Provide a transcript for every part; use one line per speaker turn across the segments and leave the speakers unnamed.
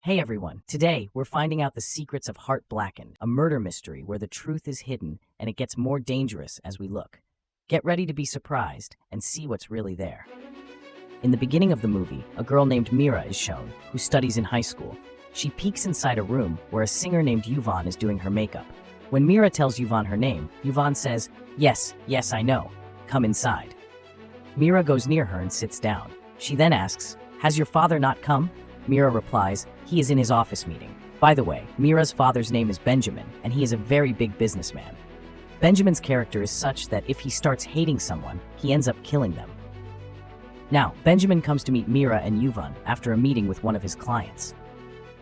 Hey everyone, today we're finding out the secrets of Heart Blackened, a murder mystery where the truth is hidden and it gets more dangerous as we look. Get ready to be surprised and see what's really there. In the beginning of the movie, a girl named Mira is shown, who studies in high school. She peeks inside a room where a singer named Yvonne is doing her makeup. When Mira tells Yvonne her name, Yvonne says, yes, I know. Come inside. Mira goes near her and sits down. She then asks, has your father not come? Mira replies, he is in his office meeting. By the way, Mira's father's name is Benjamin, and he is a very big businessman. Benjamin's character is such that if he starts hating someone, he ends up killing them. Now, Benjamin comes to meet Mira and Yvonne after a meeting with one of his clients.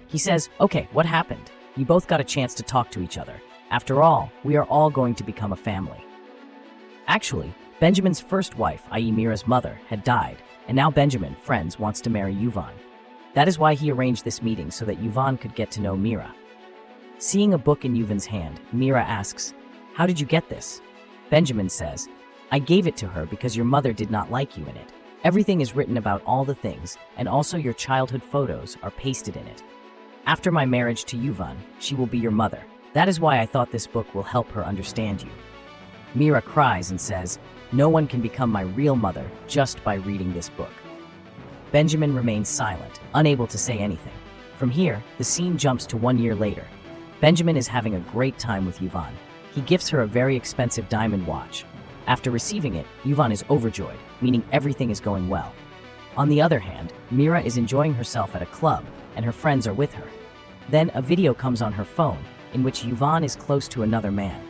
He says, okay, what happened? You both got a chance to talk to each other. After all, we are all going to become a family. Actually, Benjamin's first wife, i.e. Mira's mother, had died, and now Benjamin, friends, wants to marry Yvonne. That is why he arranged this meeting so that Yvonne could get to know Mira. Seeing a book in Yvonne's hand, Mira asks, how did you get this? Benjamin says, I gave it to her because your mother did not like you in it. Everything is written about all the things, and also your childhood photos are pasted in it. After my marriage to Yvonne, she will be your mother. That is why I thought this book will help her understand you. Mira cries and says, no one can become my real mother just by reading this book. Benjamin remains silent, unable to say anything. From here, the scene jumps to 1 year later. Benjamin is having a great time with Yvonne. He gifts her a very expensive diamond watch. After receiving it, Yvonne is overjoyed, meaning everything is going well. On the other hand, Mira is enjoying herself at a club, and her friends are with her. Then a video comes on her phone, in which Yvonne is close to another man.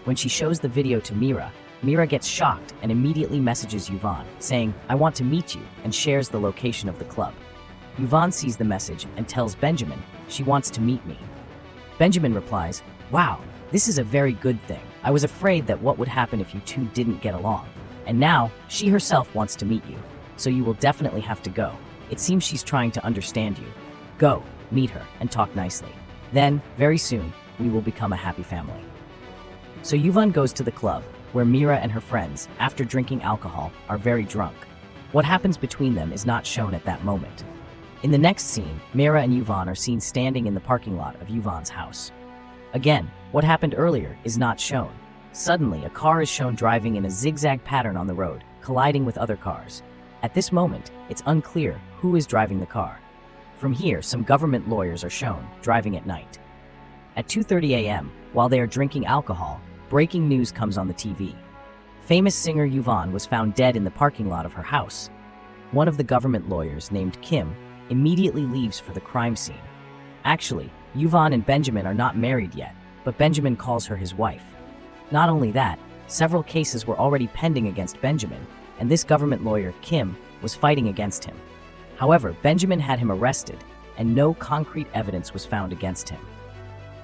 When she shows the video to Mira, Mira gets shocked and immediately messages Yvonne, saying, I want to meet you, and shares the location of the club. Yvonne sees the message and tells Benjamin she wants to meet me. Benjamin replies, wow, this is a very good thing. I was afraid that what would happen if you two didn't get along. And now, she herself wants to meet you, so you will definitely have to go. It seems she's trying to understand you. Go, meet her, and talk nicely. Then, very soon, we will become a happy family. So Yvonne goes to the club, where Mira and her friends, after drinking alcohol, are very drunk. What happens between them is not shown at that moment. In the next scene, Mira and Yvonne are seen standing in the parking lot of Yvonne's house. Again, what happened earlier is not shown. Suddenly, a car is shown driving in a zigzag pattern on the road, colliding with other cars. At this moment, it's unclear who is driving the car. From here, some government lawyers are shown, driving at night. At 2:30 a.m., while they are drinking alcohol, breaking news comes on the TV. Famous singer Yvonne was found dead in the parking lot of her house. One of the government lawyers, named Kim, immediately leaves for the crime scene. Actually, Yvonne and Benjamin are not married yet, but Benjamin calls her his wife. Not only that, several cases were already pending against Benjamin, and this government lawyer, Kim, was fighting against him. However, Benjamin had him arrested, and no concrete evidence was found against him.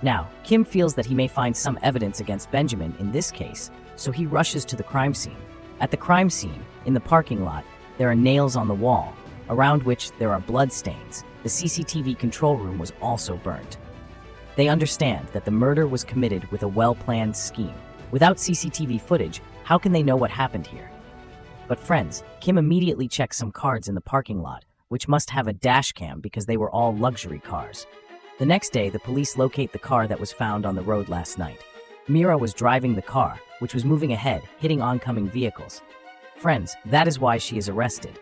Now, Kim feels that he may find some evidence against Benjamin in this case, so he rushes to the crime scene. At the crime scene, in the parking lot, there are nails on the wall, around which there are blood stains. The CCTV control room was also burnt. They understand that the murder was committed with a well-planned scheme. Without CCTV footage, how can they know what happened here? But friends, Kim immediately checks some cards in the parking lot, which must have a dash cam because they were all luxury cars. The next day, the police locate the car that was found on the road last night. Mira was driving the car, which was moving ahead, hitting oncoming vehicles. Friends, that is why she is arrested.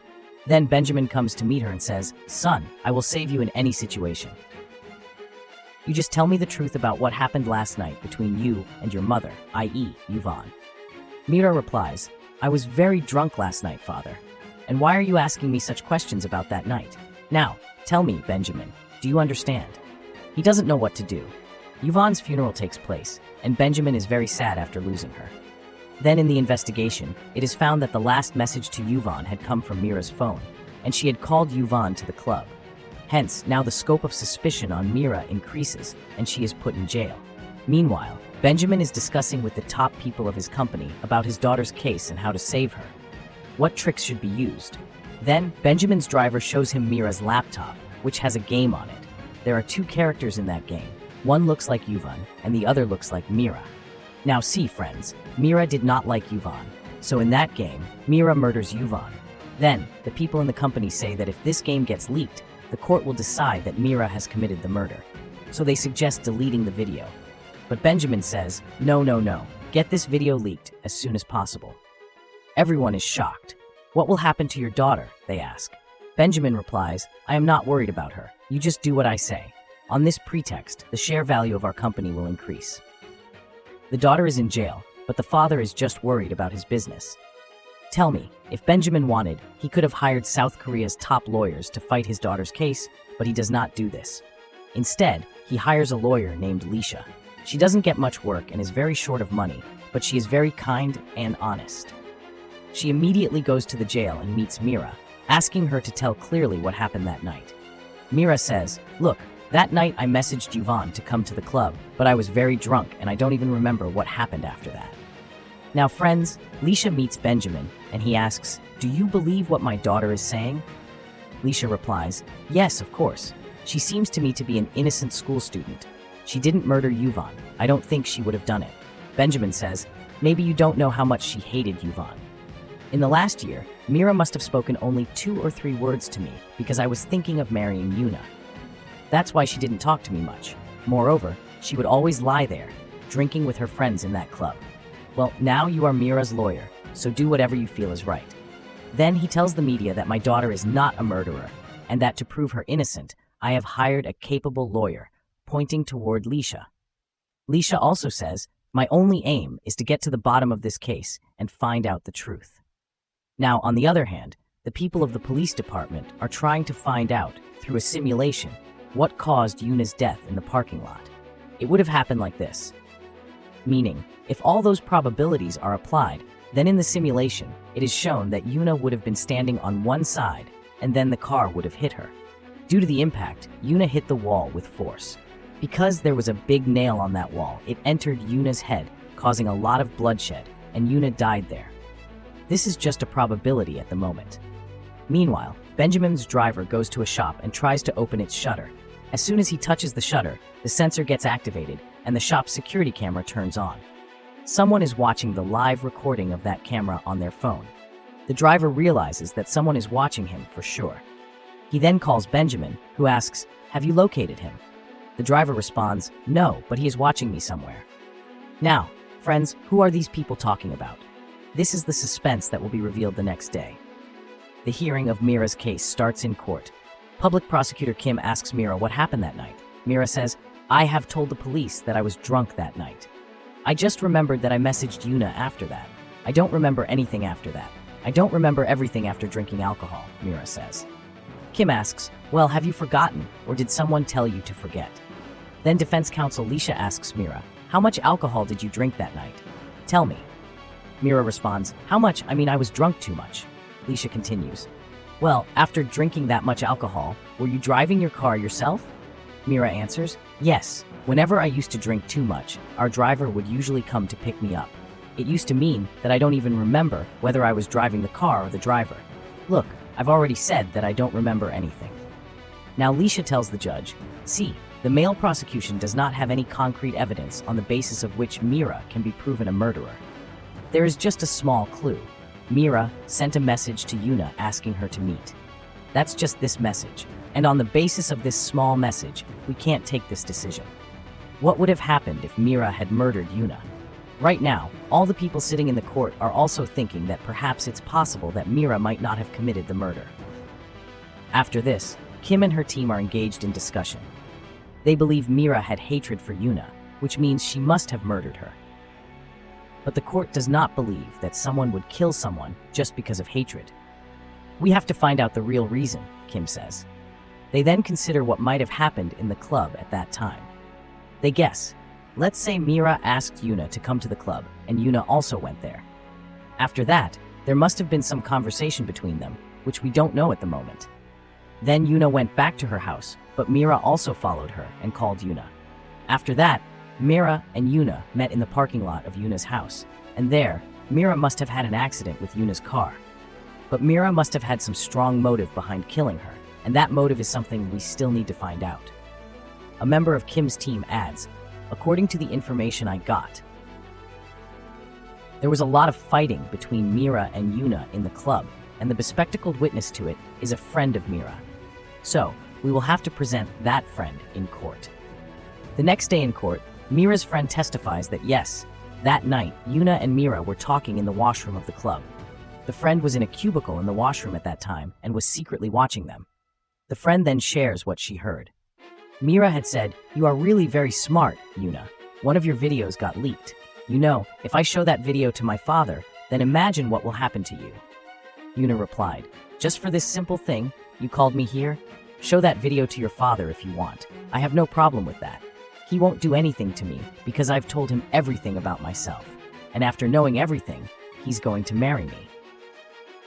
Then Benjamin comes to meet her and says, son, I will save you in any situation. You just tell me the truth about what happened last night between you and your mother, i.e. Yvonne. Mira replies, I was very drunk last night, father. And why are you asking me such questions about that night? Now, tell me, Benjamin, do you understand? He doesn't know what to do. Yvonne's funeral takes place, and Benjamin is very sad after losing her. Then in the investigation, it is found that the last message to Yvonne had come from Mira's phone, and she had called Yvonne to the club. Hence, now the scope of suspicion on Mira increases, and she is put in jail. Meanwhile, Benjamin is discussing with the top people of his company about his daughter's case and how to save her. What tricks should be used? Then, Benjamin's driver shows him Mira's laptop, which has a game on it. There are two characters in that game. One looks like Yvonne, and the other looks like Mira. Now see, friends, Mira did not like Yvonne, so in that game, Mira murders Yvonne. Then, the people in the company say that if this game gets leaked, the court will decide that Mira has committed the murder. So they suggest deleting the video. But Benjamin says, no, no, no, get this video leaked as soon as possible. Everyone is shocked. What will happen to your daughter? They ask. Benjamin replies, I am not worried about her. You just do what I say. On this pretext, the share value of our company will increase. The daughter is in jail, but the father is just worried about his business. Tell me, if Benjamin wanted, he could have hired South Korea's top lawyers to fight his daughter's case, but he does not do this. Instead, he hires a lawyer named Leisha. She doesn't get much work and is very short of money, but she is very kind and honest. She immediately goes to the jail and meets Mira, asking her to tell clearly what happened that night. Mira says, look, that night I messaged Yvonne to come to the club, but I was very drunk and I don't even remember what happened after that. Now friends, Leisha meets Benjamin and he asks, do you believe what my daughter is saying? Leisha replies, yes, of course. She seems to me to be an innocent school student. She didn't murder Yvonne. I don't think she would have done it. Benjamin says, maybe you don't know how much she hated Yvonne. In the last year, Mira must have spoken only 2 or 3 words to me because I was thinking of marrying Yuna. That's why she didn't talk to me much. Moreover, she would always lie there, drinking with her friends in that club. Well, now you are Mira's lawyer, so do whatever you feel is right. Then he tells the media that my daughter is not a murderer, and that to prove her innocent, I have hired a capable lawyer, pointing toward Leisha. Leisha also says, my only aim is to get to the bottom of this case and find out the truth. Now, on the other hand, the people of the police department are trying to find out, through a simulation, what caused Yuna's death in the parking lot. It would have happened like this. Meaning, if all those probabilities are applied, then in the simulation, it is shown that Yuna would have been standing on one side, and then the car would have hit her. Due to the impact, Yuna hit the wall with force. Because there was a big nail on that wall, it entered Yuna's head, causing a lot of bloodshed, and Yuna died there. This is just a probability at the moment. Meanwhile, Benjamin's driver goes to a shop and tries to open its shutter. As soon as he touches the shutter, the sensor gets activated, and the shop's security camera turns on. Someone is watching the live recording of that camera on their phone. The driver realizes that someone is watching him for sure. He then calls Benjamin, who asks, have you located him? The driver responds, no, but he is watching me somewhere. Now, friends, who are these people talking about? This is the suspense that will be revealed the next day. The hearing of Mira's case starts in court. Public prosecutor Kim asks Mira what happened that night. Mira says, I have told the police that I was drunk that night. I just remembered that I messaged Yuna after that. I don't remember anything after that. I don't remember everything after drinking alcohol, Mira says. Kim asks, well, have you forgotten, or did someone tell you to forget? Then defense counsel Leisha asks Mira, how much alcohol did you drink that night? Tell me. Mira responds, how much? I mean, I was drunk too much. Leisha continues, well, after drinking that much alcohol, were you driving your car yourself? Mira answers, yes. Whenever I used to drink too much, our driver would usually come to pick me up. It used to mean that I don't even remember whether I was driving the car or the driver. Look, I've already said that I don't remember anything. Now Leisha tells the judge, see, the male prosecution does not have any concrete evidence on the basis of which Mira can be proven a murderer. There is just a small clue. Mira sent a message to Yuna asking her to meet. That's just this message, and on the basis of this small message, we can't take this decision. What would have happened if Mira had murdered Yuna? Right now, all the people sitting in the court are also thinking that perhaps it's possible that Mira might not have committed the murder. After this, Kim and her team are engaged in discussion. They believe Mira had hatred for Yuna, which means she must have murdered her. But the court does not believe that someone would kill someone just because of hatred. We have to find out the real reason, Kim says. They then consider what might have happened in the club at that time. They guess. Let's say Mira asked Yuna to come to the club, and Yuna also went there. After that, there must have been some conversation between them, which we don't know at the moment. Then Yuna went back to her house, but Mira also followed her and called Yuna. After that, Mira and Yuna met in the parking lot of Yuna's house, and there, Mira must have had an accident with Yuna's car. But Mira must have had some strong motive behind killing her, and that motive is something we still need to find out. A member of Kim's team adds, according to the information I got, there was a lot of fighting between Mira and Yuna in the club, and the bespectacled witness to it is a friend of Mira. So, we will have to present that friend in court. The next day in court, Mira's friend testifies that yes, that night, Yuna and Mira were talking in the washroom of the club. The friend was in a cubicle in the washroom at that time and was secretly watching them. The friend then shares what she heard. Mira had said, "You are really very smart, Yuna. One of your videos got leaked. You know, if I show that video to my father, then imagine what will happen to you." Yuna replied, "Just for this simple thing, you called me here? Show that video to your father if you want. I have no problem with that. He won't do anything to me because I've told him everything about myself. And after knowing everything, he's going to marry me."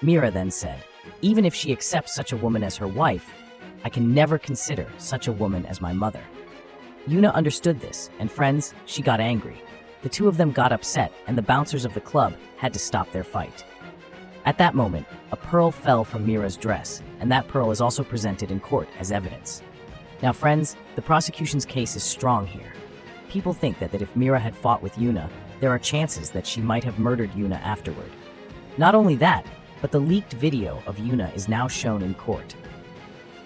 Mira then said, "Even if she accepts such a woman as her wife, I can never consider such a woman as my mother." Yuna understood this, and friends, she got angry. The two of them got upset, and the bouncers of the club had to stop their fight. At that moment, a pearl fell from Mira's dress, and that pearl is also presented in court as evidence. Now friends, the prosecution's case is strong here. People think that if Mira had fought with Yuna, there are chances that she might have murdered Yuna afterward. Not only that, but the leaked video of Yuna is now shown in court.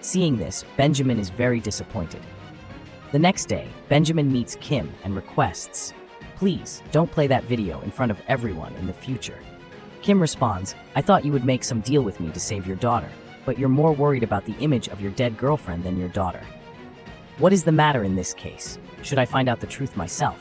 Seeing this, Benjamin is very disappointed. The next day, Benjamin meets Kim and requests, "Please, don't play that video in front of everyone in the future." Kim responds, "I thought you would make some deal with me to save your daughter, but you're more worried about the image of your dead girlfriend than your daughter. What is the matter in this case? Should I find out the truth myself?"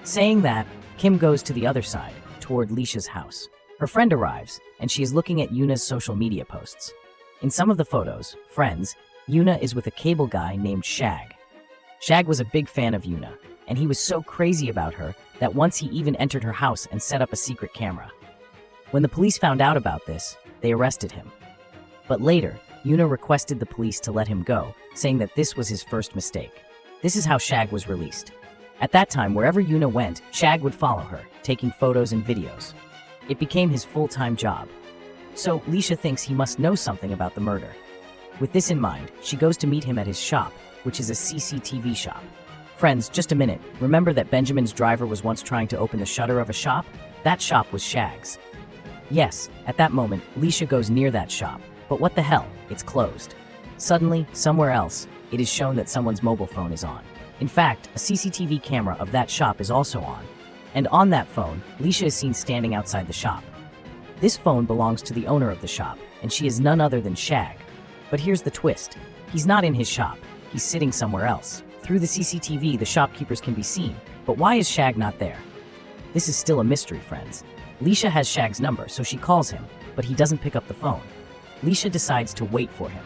Saying that, Kim goes to the other side, toward Leisha's house. Her friend arrives, and she is looking at Yuna's social media posts. In some of the photos, friends, Yuna is with a cable guy named Shag. Shag was a big fan of Yuna, and he was so crazy about her that once he even entered her house and set up a secret camera. When the police found out about this, they arrested him. But later, Yuna requested the police to let him go, saying that this was his first mistake. This is how Shag was released. At that time, wherever Yuna went, Shag would follow her, taking photos and videos. It became his full-time job. So, Leisha thinks he must know something about the murder. With this in mind, she goes to meet him at his shop, which is a CCTV shop. Friends, just a minute. Remember that Benjamin's driver was once trying to open the shutter of a shop? That shop was Shag's. Yes, at that moment, Leisha goes near that shop. But what the hell? It's closed. Suddenly, somewhere else, it is shown that someone's mobile phone is on. In fact, a CCTV camera of that shop is also on. And on that phone, Leisha is seen standing outside the shop. This phone belongs to the owner of the shop, and she is none other than Shag. But here's the twist. He's not in his shop. He's sitting somewhere else. Through the CCTV, the shopkeepers can be seen. But why is Shag not there? This is still a mystery, friends. Leisha has Shag's number, so she calls him, but he doesn't pick up the phone. Leisha decides to wait for him.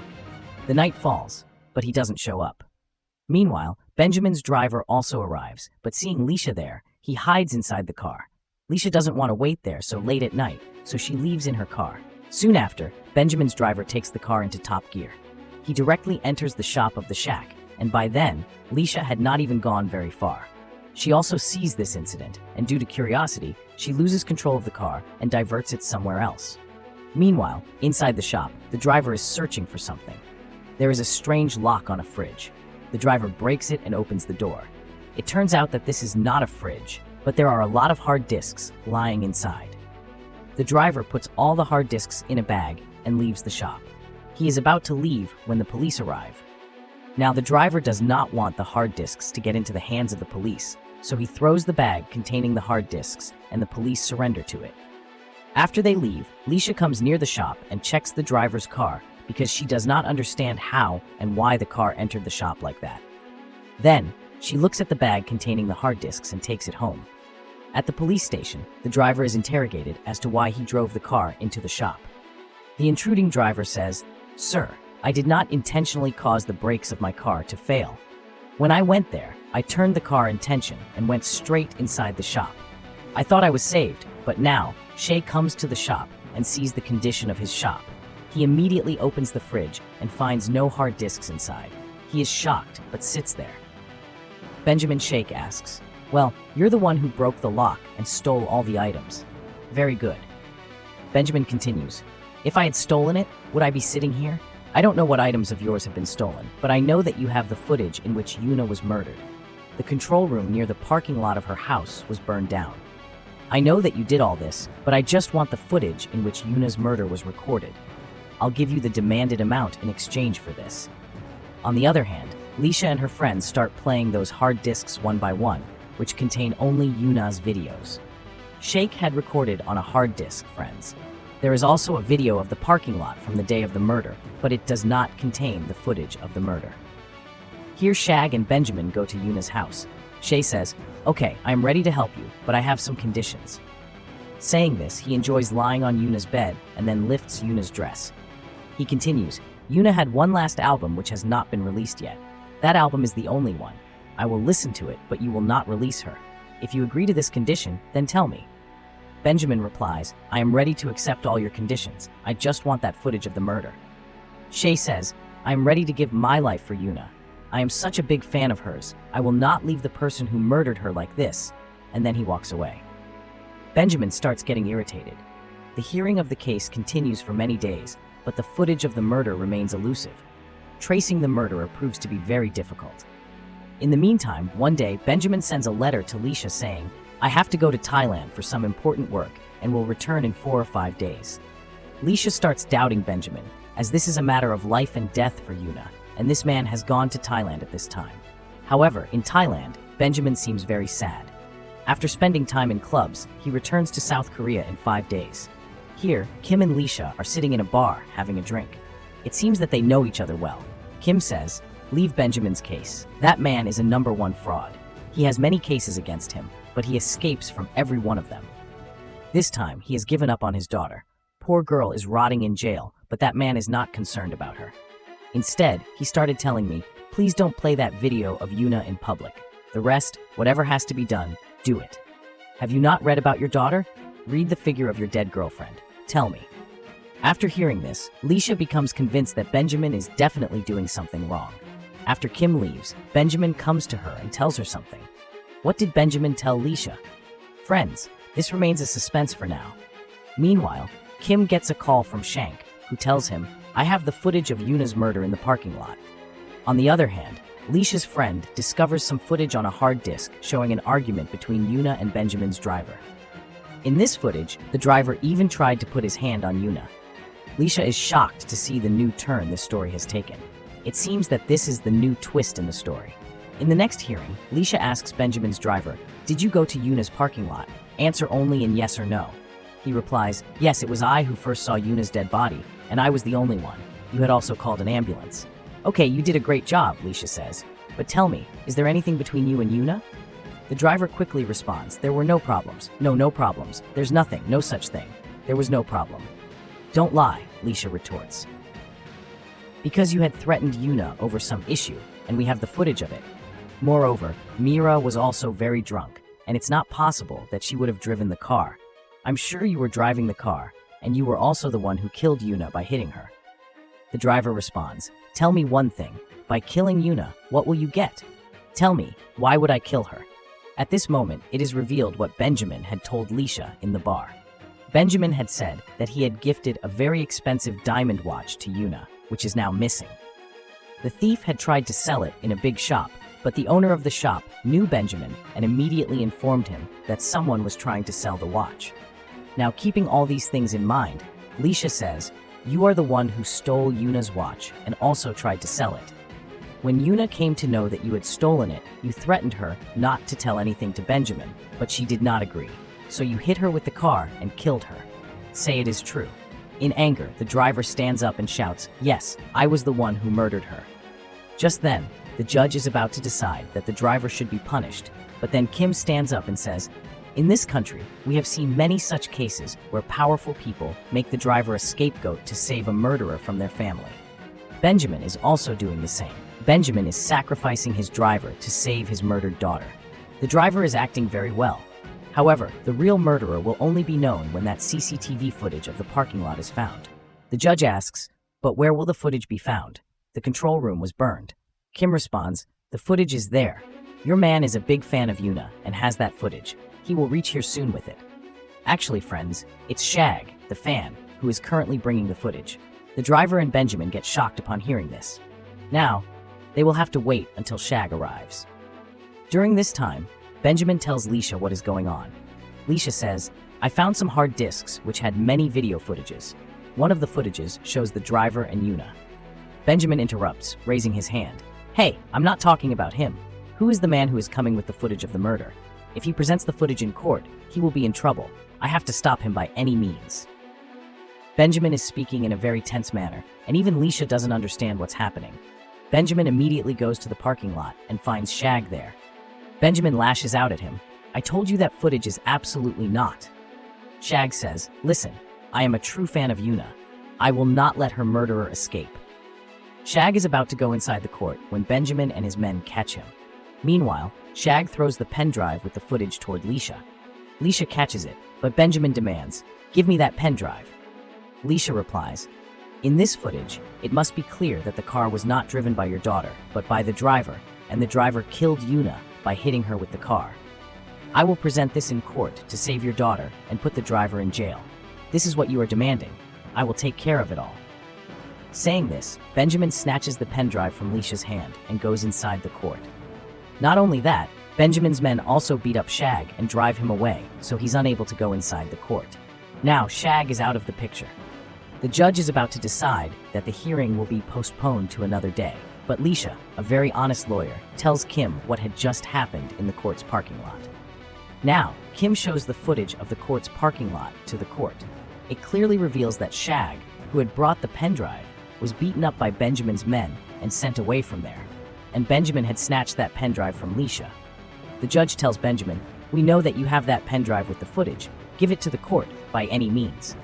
The night falls, but he doesn't show up. Meanwhile, Benjamin's driver also arrives, but seeing Leisha there, he hides inside the car. Leisha doesn't want to wait there so late at night, so she leaves in her car. Soon after, Benjamin's driver takes the car into top gear. He directly enters the shop of the shack, and by then, Leisha had not even gone very far. She also sees this incident, and due to curiosity, she loses control of the car and diverts it somewhere else. Meanwhile, inside the shop, the driver is searching for something. There is a strange lock on a fridge. The driver breaks it and opens the door. It turns out that this is not a fridge, but there are a lot of hard disks lying inside. The driver puts all the hard disks in a bag and leaves the shop. He is about to leave when the police arrive. Now, the driver does not want the hard disks to get into the hands of the police, so he throws the bag containing the hard disks, and the police surrender to it. After they leave, Leisha comes near the shop and checks the driver's car because she does not understand how and why the car entered the shop like that. Then, she looks at the bag containing the hard disks and takes it home. At the police station, the driver is interrogated as to why he drove the car into the shop. The intruding driver says, "Sir, I did not intentionally cause the brakes of my car to fail. When I went there, I turned the car in tension and went straight inside the shop. I thought I was saved, but now, Shay comes to the shop and sees the condition of his shop. He immediately opens the fridge and finds no hard disks inside. He is shocked, but sits there. Benjamin Shake asks, "Well, you're the one who broke the lock and stole all the items. Very good." Benjamin continues, "If I had stolen it, would I be sitting here? I don't know what items of yours have been stolen, but I know that you have the footage in which Yuna was murdered. The control room near the parking lot of her house was burned down. I know that you did all this, but I just want the footage in which Yuna's murder was recorded. I'll give you the demanded amount in exchange for this." On the other hand, Leisha and her friends start playing those hard disks one by one, which contain only Yuna's videos. Sheikh had recorded on a hard disk, friends. There is also a video of the parking lot from the day of the murder, but it does not contain the footage of the murder. Here Shag and Benjamin go to Yuna's house. Shay says, "Okay, I am ready to help you, but I have some conditions." Saying this, he enjoys lying on Yuna's bed and then lifts Yuna's dress. He continues, "Yuna had one last album which has not been released yet. That album is the only one. I will listen to it, but you will not release her. If you agree to this condition, then tell me." Benjamin replies, "I am ready to accept all your conditions. I just want that footage of the murder." Shay says, "I am ready to give my life for Yuna. I am such a big fan of hers. I will not leave the person who murdered her like this." And then he walks away. Benjamin starts getting irritated. The hearing of the case continues for many days, but the footage of the murder remains elusive. Tracing the murderer proves to be very difficult. In the meantime, one day, Benjamin sends a letter to Leisha saying, "I have to go to Thailand for some important work and will return in 4 or 5 days." Leisha starts doubting Benjamin, as this is a matter of life and death for Yuna, and this man has gone to Thailand at this time. However, in Thailand, Benjamin seems very sad. After spending time in clubs, he returns to South Korea in 5 days. Here, Kim and Leisha are sitting in a bar having a drink. It seems that they know each other well. Kim says, "Leave Benjamin's case. That man is a #1 fraud. He has many cases against him, but he escapes from every one of them. This time, he has given up on his daughter. Poor girl is rotting in jail, but that man is not concerned about her. Instead, he started telling me, 'Please don't play that video of Yuna in public. The rest, whatever has to be done, do it.' Have you not read about your daughter? Read the figure of your dead girlfriend. Tell me." After hearing this, Leisha becomes convinced that Benjamin is definitely doing something wrong. After Kim leaves, Benjamin comes to her and tells her something. What did Benjamin tell Leisha? Friends, this remains a suspense for now. Meanwhile, Kim gets a call from Shank, who tells him, "I have the footage of Yuna's murder in the parking lot." On the other hand, Leisha's friend discovers some footage on a hard disk showing an argument between Yuna and Benjamin's driver. In this footage, the driver even tried to put his hand on Yuna. Leisha is shocked to see the new turn this story has taken. It seems that this is the new twist in the story. In the next hearing, Leisha asks Benjamin's driver, "Did you go to Yuna's parking lot? Answer only in yes or no." He replies, "Yes, it was I who first saw Yuna's dead body, and I was the only one. You had also called an ambulance." "Okay, you did a great job," Leisha says. "But tell me, is there anything between you and Yuna?" The driver quickly responds, "There were no problems. No problems. There's nothing, no such thing. There was no problem." "Don't lie," Leisha retorts. "Because you had threatened Yuna over some issue, and we have the footage of it. Moreover, Mira was also very drunk, and it's not possible that she would have driven the car. I'm sure you were driving the car, and you were also the one who killed Yuna by hitting her." The driver responds, "Tell me one thing. By killing Yuna, what will you get? Tell me, why would I kill her?" At this moment, it is revealed what Benjamin had told Leisha in the bar. Benjamin had said that he had gifted a very expensive diamond watch to Yuna, which is now missing. The thief had tried to sell it in a big shop, but the owner of the shop knew Benjamin and immediately informed him that someone was trying to sell the watch. Now, keeping all these things in mind, Leisha says, "You are the one who stole Yuna's watch and also tried to sell it. When Yuna came to know that you had stolen it, you threatened her not to tell anything to Benjamin, but she did not agree. So you hit her with the car and killed her. Say it is true." In anger, the driver stands up and shouts, "Yes, I was the one who murdered her." Just then, the judge is about to decide that the driver should be punished, but then Kim stands up and says, "In this country, we have seen many such cases where powerful people make the driver a scapegoat to save a murderer from their family. Benjamin is also doing the same. Benjamin is sacrificing his driver to save his murdered daughter. The driver is acting very well. However, the real murderer will only be known when that CCTV footage of the parking lot is found." The judge asks, "But where will the footage be found? The control room was burned." Kim responds, "The footage is there. Your man is a big fan of Yuna and has that footage. He will reach here soon with it." Actually, friends, it's Shag, the fan, who is currently bringing the footage. The driver and Benjamin get shocked upon hearing this. Now, they will have to wait until Shag arrives. During this time, Benjamin tells Leisha what is going on. Leisha says, "I found some hard disks which had many video footages. One of the footages shows the driver and Yuna." Benjamin interrupts, raising his hand. Hey, I'm not talking about him. Who is the man who is coming with the footage of the murder? If he presents the footage in court, he will be in trouble. I have to stop him by any means. Benjamin is speaking in a very tense manner, and even Leisha doesn't understand what's happening. Benjamin immediately goes to the parking lot and finds Shag there. Benjamin lashes out at him. I told you that footage is absolutely not. Shag says, listen, I am a true fan of Yuna. I will not let her murderer escape. Shag is about to go inside the court when Benjamin and his men catch him. Meanwhile, Shag throws the pen drive with the footage toward Leisha. Leisha catches it, but Benjamin demands, give me that pen drive. Leisha replies, in this footage, it must be clear that the car was not driven by your daughter, but by the driver, and the driver killed Yuna by hitting her with the car. I will present this in court to save your daughter and put the driver in jail. This is what you are demanding. I will take care of it all. Saying this, Benjamin snatches the pen drive from Leisha's hand and goes inside the court. Not only that, Benjamin's men also beat up Shag and drive him away, so he's unable to go inside the court. Now, Shag is out of the picture. The judge is about to decide that the hearing will be postponed to another day, but Leisha, a very honest lawyer, tells Kim what had just happened in the court's parking lot. Now, Kim shows the footage of the court's parking lot to the court. It clearly reveals that Shag, who had brought the pen drive, was beaten up by Benjamin's men and sent away from there, and Benjamin had snatched that pen drive from Leisha. The judge tells Benjamin, we know that you have that pen drive with the footage. Give it to the court by any means.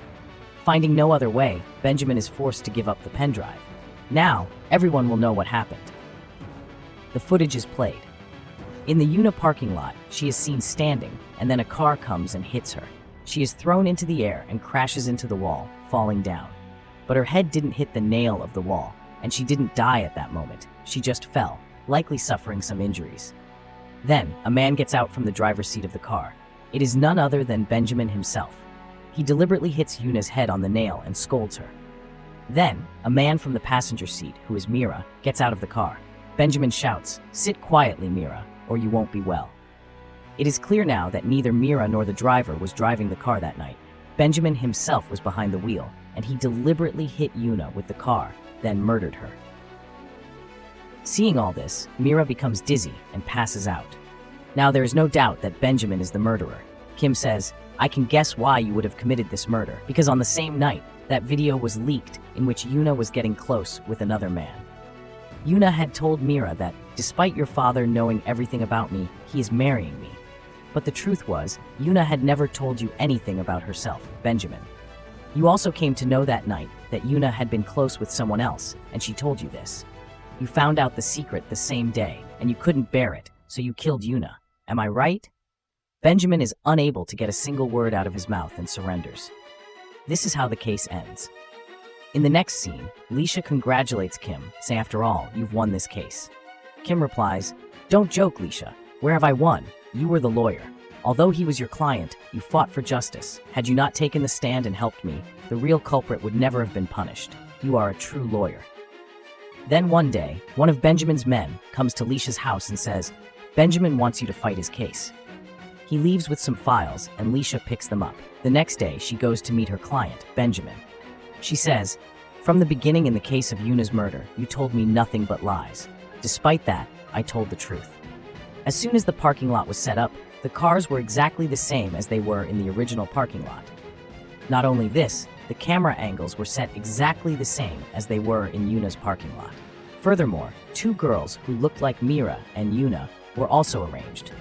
Finding no other way, Benjamin is forced to give up the pen drive. Now, everyone will know what happened. The footage is played. In the Yuna parking lot, she is seen standing, and then a car comes and hits her. She is thrown into the air and crashes into the wall, falling down. But her head didn't hit the nail of the wall, and she didn't die at that moment. She just fell, likely suffering some injuries. Then, a man gets out from the driver's seat of the car. It is none other than Benjamin himself. He deliberately hits Yuna's head on the nail and scolds her. Then, a man from the passenger seat, who is Mira, gets out of the car. Benjamin shouts, sit quietly, Mira, or you won't be well. It is clear now that neither Mira nor the driver was driving the car that night. Benjamin himself was behind the wheel, and he deliberately hit Yuna with the car, then murdered her. Seeing all this, Mira becomes dizzy and passes out. Now there is no doubt that Benjamin is the murderer. Kim says, I can guess why you would have committed this murder, because on the same night, that video was leaked in which Yuna was getting close with another man. Yuna had told Mira that, despite your father knowing everything about me, he is marrying me. But the truth was, Yuna had never told you anything about herself, Benjamin. You also came to know that night that Yuna had been close with someone else, and she told you this. You found out the secret the same day, and you couldn't bear it, so you killed Yuna. Am I right? Benjamin is unable to get a single word out of his mouth and surrenders. This is how the case ends. In the next scene, Leisha congratulates Kim, saying, after all, you've won this case. Kim replies, don't joke, Leisha. Where have I won? You were the lawyer. Although he was your client, you fought for justice. Had you not taken the stand and helped me, the real culprit would never have been punished. You are a true lawyer. Then one day, one of Benjamin's men comes to Leisha's house and says, Benjamin wants you to fight his case. He leaves with some files, and Leisha picks them up. The next day, she goes to meet her client, Benjamin. She says, from the beginning in the case of Yuna's murder, you told me nothing but lies. Despite that, I told the truth. As soon as the parking lot was set up, the cars were exactly the same as they were in the original parking lot. Not only this, the camera angles were set exactly the same as they were in Yuna's parking lot. Furthermore, two girls who looked like Mira and Yuna were also arranged.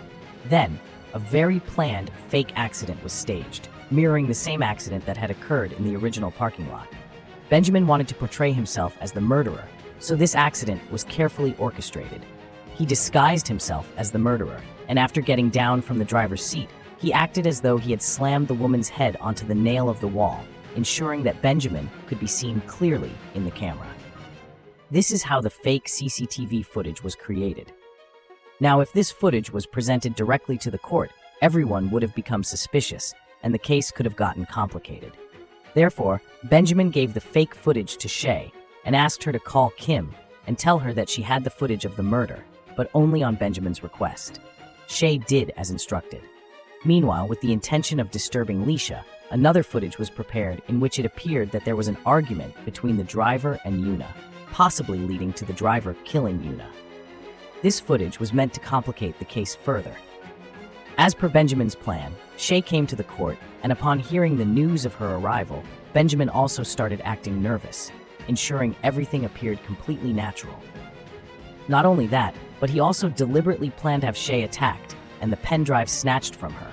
Then, a very planned fake accident was staged, mirroring the same accident that had occurred in the original parking lot. Benjamin wanted to portray himself as the murderer, so this accident was carefully orchestrated. He disguised himself as the murderer, and after getting down from the driver's seat, he acted as though he had slammed the woman's head onto the nail of the wall, ensuring that Benjamin could be seen clearly in the camera. This is how the fake CCTV footage was created. Now, if this footage was presented directly to the court, everyone would have become suspicious, and the case could have gotten complicated. Therefore, Benjamin gave the fake footage to Shay and asked her to call Kim and tell her that she had the footage of the murder, but only on Benjamin's request. Shay did as instructed. Meanwhile, with the intention of disturbing Leisha, another footage was prepared in which it appeared that there was an argument between the driver and Yuna. possibly leading to the driver killing Una. This footage was meant to complicate the case further. As per Benjamin's plan, Shay came to the court, and upon hearing the news of her arrival, Benjamin also started acting nervous, ensuring everything appeared completely natural. Not only that, but he also deliberately planned to have Shay attacked and the pen drive snatched from her.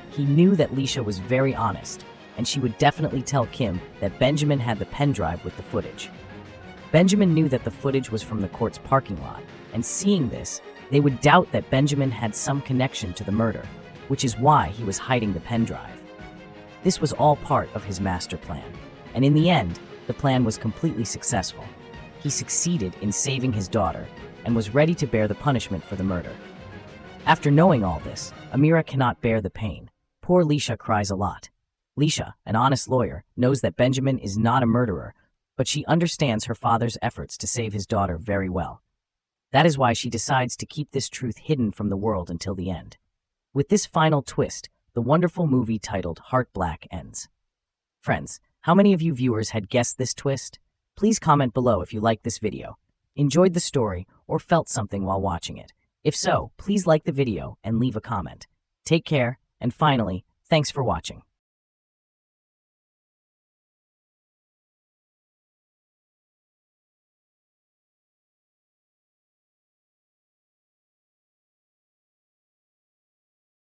He knew that Leisha was very honest, and she would definitely tell Kim that Benjamin had the pen drive with the footage. Benjamin knew that the footage was from the court's parking lot, and seeing this, they would doubt that Benjamin had some connection to the murder, which is why he was hiding the pen drive. This was all part of his master plan, and in the end, the plan was completely successful. He succeeded in saving his daughter and was ready to bear the punishment for the murder. After knowing all this, Amira cannot bear the pain. Poor Leisha cries a lot. Leisha, an honest lawyer, knows that Benjamin is not a murderer, but she understands her father's efforts to save his daughter very well. That is why she decides to keep this truth hidden from the world until the end. With this final twist, the wonderful movie titled Heart Black ends. Friends, how many of you viewers had guessed this twist? Please comment below if you liked this video, enjoyed the story, or felt something while watching it. If so, please like the video and leave a comment. Take care, and finally, thanks for watching.